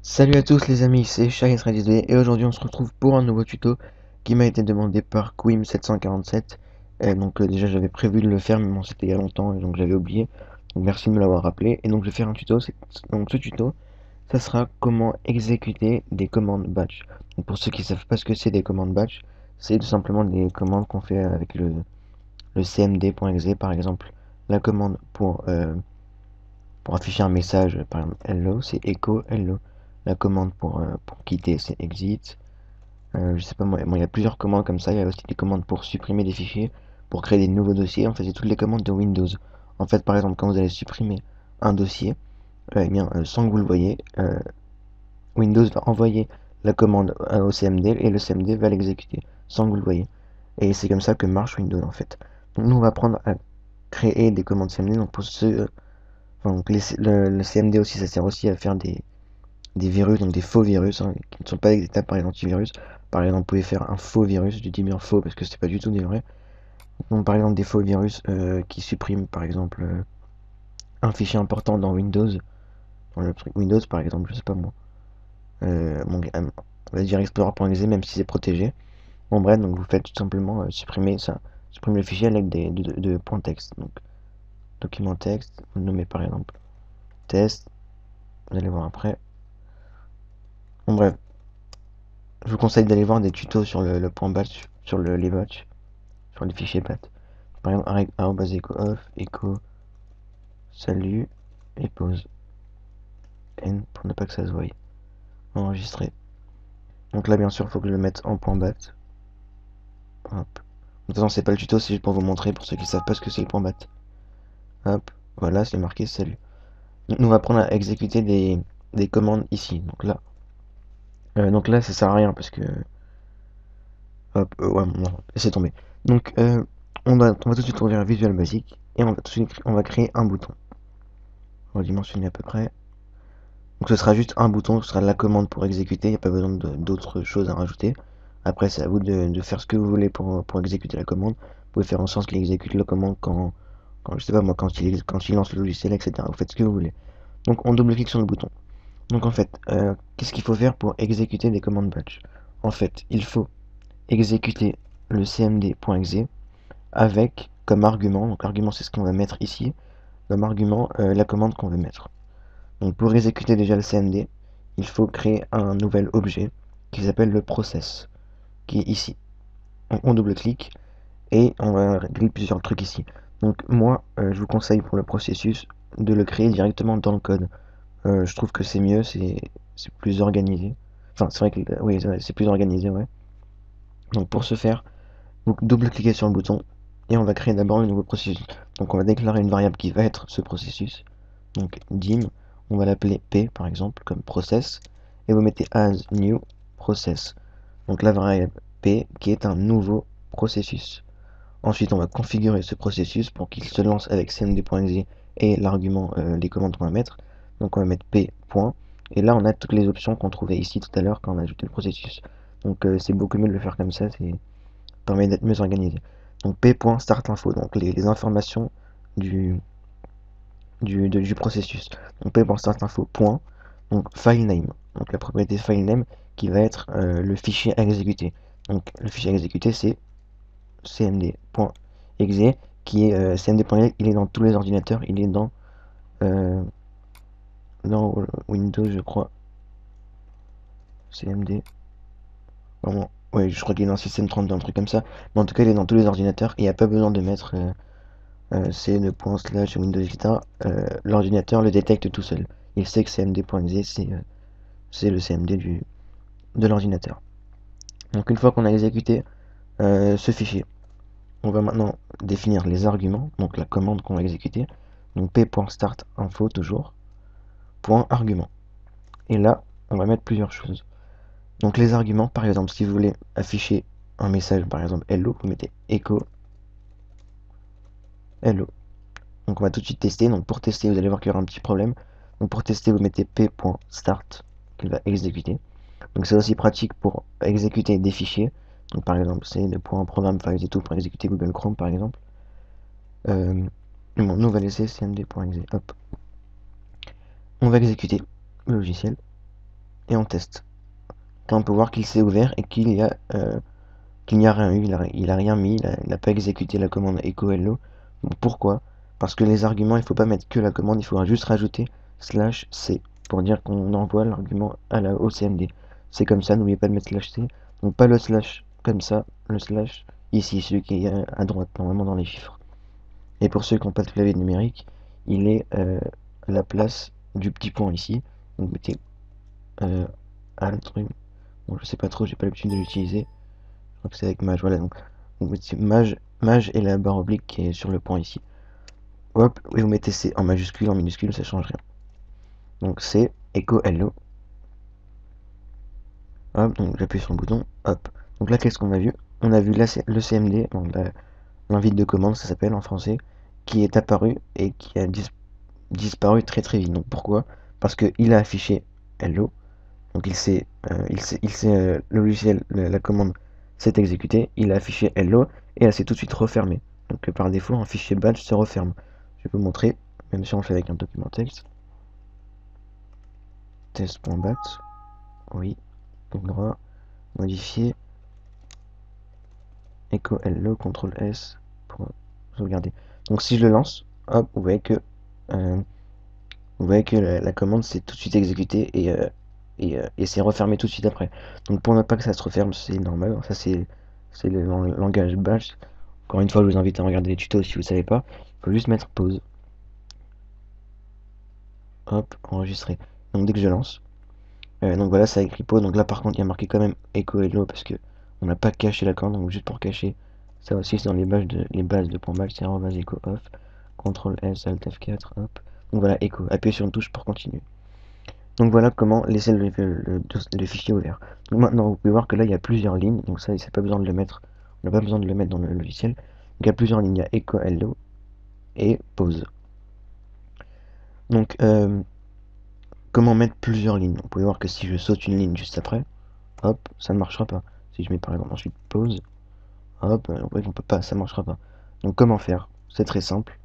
Salut à tous les amis, c'est Shahis et aujourd'hui on se retrouve pour un nouveau tuto qui m'a été demandé par Quim747. Déjà j'avais prévu de le faire mais bon c'était il y a longtemps et donc j'avais oublié. Donc merci de me l'avoir rappelé. Et donc je vais faire un tuto. Donc ce tuto, ça sera comment exécuter des commandes batch. Donc pour ceux qui ne savent pas ce que c'est des commandes batch, c'est tout simplement des commandes qu'on fait avec le cmd.exe par exemple. La commande pour afficher un message, par exemple hello, c'est echo hello. La commande pour quitter, c'est exit. Je sais pas moi, bon, il y a plusieurs commandes comme ça. Il y a aussi des commandes pour supprimer des fichiers, pour créer des nouveaux dossiers. En fait, c'est toutes les commandes de Windows. En fait, par exemple, quand vous allez supprimer un dossier, sans que vous le voyez, Windows va envoyer la commande au CMD et le CMD va l'exécuter sans que vous le voyez. Et c'est comme ça que marche Windows en fait. Donc nous, on va apprendre à créer des commandes CMD. Donc pour ce, enfin, donc le CMD aussi, ça sert aussi à faire des virus, donc des faux virus, hein, qui ne sont pas détectables par les antivirus. Par exemple, vous pouvez faire un faux virus, je dis bien faux parce que c'est pas du tout des vrais. Donc, par exemple, des faux virus qui suppriment, par exemple, un fichier important dans Windows, dans le truc Windows, par exemple, je sais pas moi. On va dire explorer.exe, même si c'est protégé. Bon, bref, donc vous faites tout simplement supprimer ça, supprimer le fichier avec de points texte. Donc, document texte, vous le nommez par exemple test, vous allez voir après. Bon, bref, je vous conseille d'aller voir des tutos sur le point batch, sur les batch, sur les fichiers bat. Par exemple, arrobase echo off, echo, salut, et pause. N pour ne pas que ça se voie. Enregistrer. Donc là, bien sûr, il faut que je le mette en point bat. Hop. De toute façon, c'est pas le tuto, c'est juste pour vous montrer, pour ceux qui savent pas ce que c'est le point bat. Hop, voilà, c'est marqué salut. Donc, nous, on va apprendre à exécuter des commandes ici. Donc là, ça sert à rien parce que. Hop, ouais, non, laissez tomber. Donc, on va tout de suite ouvrir Visual Basic et on va créer un bouton. On va dimensionner à peu près. Donc ce sera juste un bouton, ce sera la commande pour exécuter, il n'y a pas besoin d'autres choses à rajouter. Après c'est à vous de faire ce que vous voulez pour exécuter la commande. Vous pouvez faire en sorte qu'il exécute la commande quand je sais pas moi, quand il lance le logiciel, etc. Vous faites ce que vous voulez. Donc on double-clique sur le bouton. Donc en fait, qu'est-ce qu'il faut faire pour exécuter des commandes batch? En fait, il faut exécuter le cmd.exe avec comme argument, donc l'argument c'est ce qu'on va mettre ici, comme argument la commande qu'on veut mettre. Donc pour exécuter déjà le CMD, il faut créer un nouvel objet qui s'appelle le process, qui est ici. On double-clique et on va régler plusieurs trucs ici. Donc moi, je vous conseille pour le processus de le créer directement dans le code. Je trouve que c'est mieux, c'est plus organisé. Enfin, c'est vrai que oui, c'est plus organisé, ouais. Donc pour ce faire, vous double-cliquez sur le bouton et on va créer d'abord le nouveau processus. Donc on va déclarer une variable qui va être ce processus. Donc dim, on va l'appeler p par exemple comme process et vous mettez as new process. Donc la variable p qui est un nouveau processus. Ensuite on va configurer ce processus pour qu'il se lance avec cmd.exe et l'argument, les commandes qu'on va mettre. Donc on va mettre p point et là on a toutes les options qu'on trouvait ici tout à l'heure quand on a ajouté le processus. Donc c'est beaucoup mieux de le faire comme ça, c'est permet d'être mieux organisé. Donc p.startInfo, donc les informations du, du processus. Donc p.startInfo. Donc file name, donc la propriété file name qui va être le fichier à exécuter. Donc le fichier à exécuter c'est cmd.exe qui est cmd.exe, il est dans tous les ordinateurs, il est euh, dans Windows je crois. Cmd. Vraiment, ouais, je crois qu'il est dans système 32, un truc comme ça. Mais en tout cas, il est dans tous les ordinateurs et il n'y a pas besoin de mettre c'est le point slash Windows Vita, l'ordinateur le détecte tout seul. Il sait que cmd.exe, c'est le cmd de l'ordinateur. Donc une fois qu'on a exécuté ce fichier, on va maintenant définir les arguments, donc la commande qu'on va exécuter. Donc p.startInfo toujours, point argument. Et là, on va mettre plusieurs choses. Donc les arguments, par exemple, si vous voulez afficher un message, par exemple hello, vous mettez echo hello. Donc on va tout de suite tester. Donc pour tester, vous allez voir qu'il y aura un petit problème. Donc pour tester, vous mettez p.start qu'il va exécuter. Donc c'est aussi pratique pour exécuter des fichiers. Donc par exemple, c'est le point programme files et tout pour exécuter Google Chrome par exemple. Bon, nous on va laisser cmd.exe. Hop. On va exécuter le logiciel. et on teste. Là on peut voir qu'il s'est ouvert et qu'il n'y a rien eu, il a rien mis, il n'a pas exécuté la commande echo hello. Donc pourquoi? Parce que les arguments, il faut pas mettre que la commande, il faudra juste rajouter /c pour dire qu'on envoie l'argument au CMD. C'est comme ça, n'oubliez pas de mettre /c. Donc pas le slash comme ça, le slash ici, celui qui est à droite, normalement dans les chiffres. Et pour ceux qui n'ont pas de clavier numérique, il est à la place du petit point ici. Donc mettez Alt, bon je sais pas trop, j'ai pas l'habitude de l'utiliser. Je crois que c'est avec Maj, voilà. Donc mettez Maj et la barre oblique qui est sur le point ici. Hop, et vous mettez C en majuscule, en minuscule, ça change rien. Donc c'est echo hello. Hop, donc j'appuie sur le bouton, hop. Donc là, qu'est-ce qu'on a vu? On a vu le CMD, donc l'invite de commande, ça s'appelle en français, qui est apparu et qui a disparu très très vite. Donc pourquoi? Parce qu'il a affiché hello. Donc le logiciel, la commande s'est exécutée, il a affiché hello et elle s'est tout de suite refermée. Donc par défaut, un fichier batch se referme. Je vais vous montrer, même si on le fait avec un document texte. Test.bat, oui, clic droit, modifier, echo hello, CTRL S pour sauvegarder. Donc si je le lance, hop, vous voyez que la commande s'est tout de suite exécutée et s'est refermée tout de suite après. Donc pour ne pas que ça se referme, c'est normal, ça c'est le langage bash. Encore une fois, je vous invite à regarder les tutos si vous ne savez pas. Il faut juste mettre pause. Hop, enregistrer. Donc dès que je lance, donc voilà, ça a écrit pause. Donc là par contre, il y a marqué quand même echo hello parce que on n'a pas caché la commande. Donc juste pour cacher, ça aussi c'est dans les bases de point bash, c'est echo off, CTRL S, Alt F4, hop. Donc voilà, echo. Appuyez sur une touche pour continuer. Donc voilà comment laisser le fichier ouvert. Donc maintenant, vous pouvez voir que là, il y a plusieurs lignes. Donc ça, c'est pas besoin de le mettre. On n'a pas besoin de le mettre dans le logiciel. Donc il y a plusieurs lignes. Il y a echo hello et pause. Donc, comment mettre plusieurs lignes? Vous pouvez voir que si je saute une ligne juste après, hop, ça ne marchera pas. Si je mets par exemple ensuite pause, hop, vous voyez qu'on peut pas, ça ne marchera pas. Donc comment faire? C'est très simple.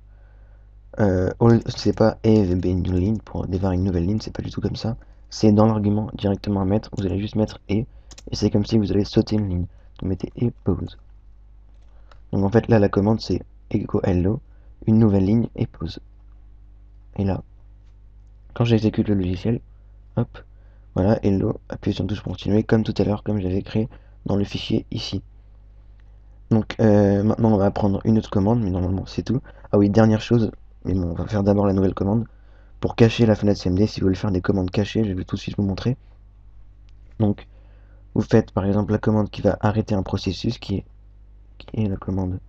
C'est pas EVB une ligne pour démarrer une nouvelle ligne, c'est pas du tout comme ça. C'est dans l'argument directement à mettre, vous allez juste mettre et c'est comme si vous allez sauter une ligne. Vous mettez et pause. Donc en fait là la commande c'est echo hello, une nouvelle ligne et pause. Et là, quand j'exécute le logiciel, hop, voilà, hello, appuyez sur une touche pour continuer, comme tout à l'heure, comme j'avais créé dans le fichier ici. Donc maintenant on va prendre une autre commande, mais normalement c'est tout. Ah oui, dernière chose, mais bon, on va faire d'abord la nouvelle commande. Pour cacher la fenêtre CMD, si vous voulez faire des commandes cachées, je vais tout de suite vous montrer. Donc, vous faites par exemple la commande qui va arrêter un processus, qui est la commande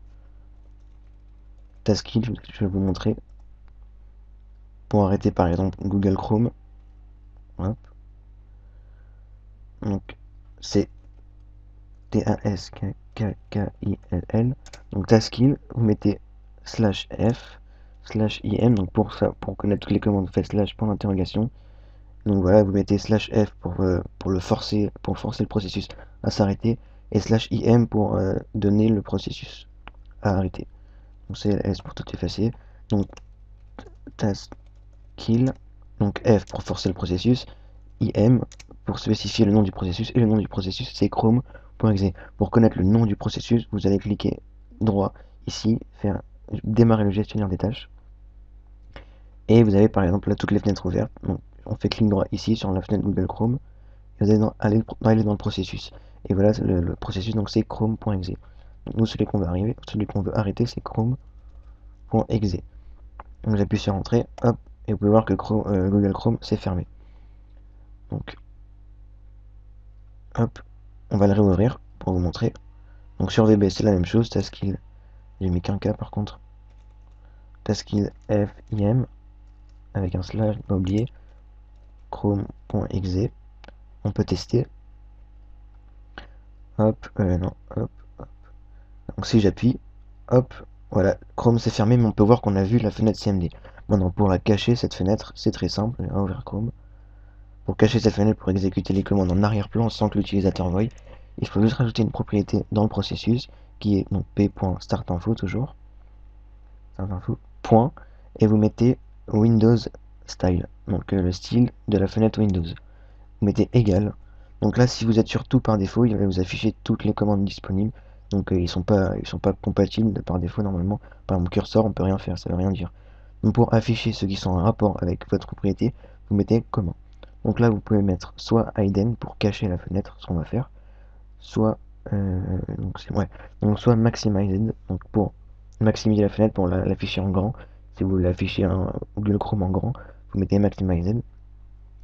taskil, je vais vous montrer. Pour arrêter par exemple Google Chrome. Hop. Donc, c'est T-A-S-K-K-K-I-L-L. Donc, taskil, vous mettez /f /im. Donc, pour ça, pour connaître toutes les commandes, vous faites / point d'interrogation. Donc voilà, vous mettez /f pour forcer le processus à s'arrêter et /im pour donner le processus à arrêter. Donc c'est S pour tout effacer. Donc task kill, donc F pour forcer le processus, im pour spécifier le nom du processus et le nom du processus c'est chrome.exe. Pour connaître le nom du processus, vous allez cliquer droit ici, faire démarrer le gestionnaire des tâches et vous avez par exemple là toutes les fenêtres ouvertes. Donc on fait clic droit ici sur la fenêtre Google Chrome et vous allez aller dans le processus. Et voilà le processus, donc c'est chrome.exe. Nous celui qu'on veut arrêter c'est chrome.exe. Donc j'appuie sur entrée, hop, et vous pouvez voir que Google Chrome s'est fermé. Donc hop, on va le réouvrir pour vous montrer. Donc sur VB c'est la même chose, taskil, j'ai mis qu'un K par contre. Taskil FIM avec un slash, pas oublié, chrome.exe. On peut tester. Hop, non, hop, hop. Donc si j'appuie, hop, voilà, Chrome s'est fermé, mais on peut voir qu'on a vu la fenêtre CMD. Maintenant, pour la cacher, cette fenêtre, c'est très simple. On va ouvrir Chrome. Pour cacher cette fenêtre, pour exécuter les commandes en arrière-plan sans que l'utilisateur voie, il faut juste rajouter une propriété dans le processus qui est donc p.startinfo toujours. Startinfo, point, et vous mettez Windows Style, donc le style de la fenêtre Windows. vous mettez égal. Donc là, si vous êtes sur tout par défaut, il va vous afficher toutes les commandes disponibles. Donc ils sont pas compatibles par défaut normalement. Par exemple, cursor, on peut rien faire, ça veut rien dire. Donc pour afficher ceux qui sont en rapport avec votre propriété, vous mettez comment. Donc là, vous pouvez mettre soit hidden pour cacher la fenêtre, ce qu'on va faire, soit donc soit maximized, donc pour maximiser la fenêtre, pour l'afficher en grand. Si vous l'affichez en Google Chrome en grand, vous mettez maximized,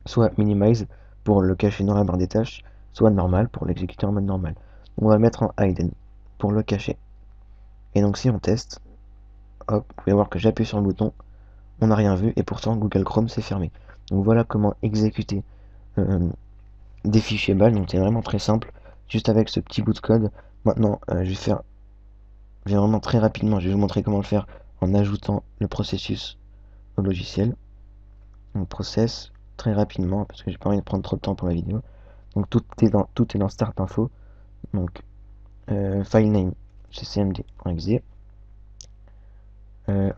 soit minimize pour le cacher dans la barre des tâches, soit normal pour l'exécuter en mode normal. On va le mettre en hidden pour le cacher. Et donc si on teste, hop, vous pouvez voir que j'appuie sur le bouton, on n'a rien vu et pourtant Google Chrome s'est fermé. Donc voilà comment exécuter des fichiers BAL, donc c'est vraiment très simple, juste avec ce petit bout de code. Maintenant, je vais vraiment très rapidement, je vais vous montrer comment le faire en ajoutant le processus au logiciel. Donc process, très rapidement, parce que j'ai pas envie de prendre trop de temps pour la vidéo. Donc tout est dans Start Info. Donc file name, c'est cmd.exe.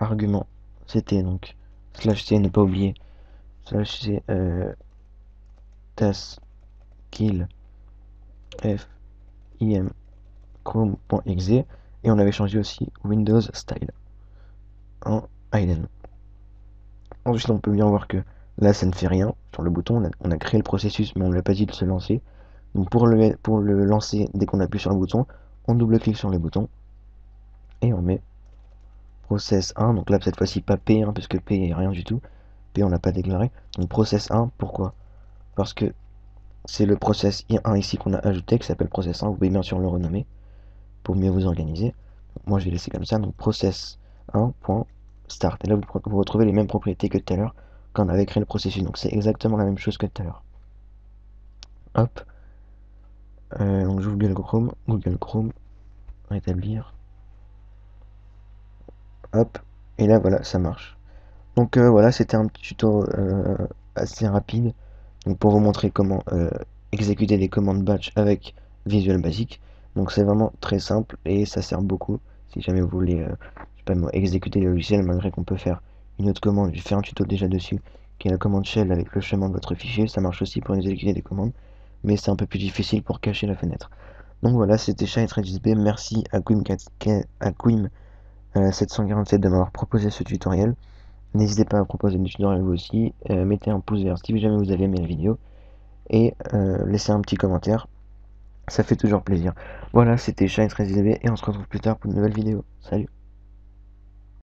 Argument, c'était donc /c, ne pas oublier, /c tas kill f im chrome.exe, et on avait changé aussi Windows style en hidden. Ensuite, on peut bien voir que là, ça ne fait rien sur le bouton. On a créé le processus, mais on ne l'a pas dit de se lancer. Donc pour le lancer, dès qu'on appuie sur le bouton, on double-clique sur le bouton et on met process 1. Donc là, cette fois-ci, pas P1, parce que P est rien du tout. P, on l'a pas déclaré. Donc process 1, pourquoi? Parce que c'est le process 1 ici qu'on a ajouté, qui s'appelle process 1. Vous pouvez bien sûr le renommer pour mieux vous organiser. Donc, moi, je vais laisser comme ça. Donc process 1.start. Et là, vous retrouvez les mêmes propriétés que tout à l'heure quand on avait créé le processus. Donc c'est exactement la même chose que tout à l'heure. Hop. Donc j'ouvre Google Chrome, rétablir. Hop. Et là, voilà, ça marche. Donc voilà, c'était un petit tuto assez rapide. Donc pour vous montrer comment exécuter des commandes batch avec Visual Basic. Donc c'est vraiment très simple et ça sert beaucoup si jamais vous voulez je sais pas moi, exécuter les logiciels, malgré qu'on peut faire une autre commande. J'ai fait un tuto déjà dessus qui est la commande shell avec le chemin de votre fichier. Ça marche aussi pour exécuter des commandes, mais c'est un peu plus difficile pour cacher la fenêtre. Donc voilà, c'était Shine3JSB. Merci à Quim 747 de m'avoir proposé ce tutoriel. N'hésitez pas à proposer des tutoriels vous aussi. Mettez un pouce vert si jamais vous avez aimé la vidéo. Et laissez un petit commentaire. Ça fait toujours plaisir. Voilà, c'était Shine3JSB et on se retrouve plus tard pour une nouvelle vidéo. Salut!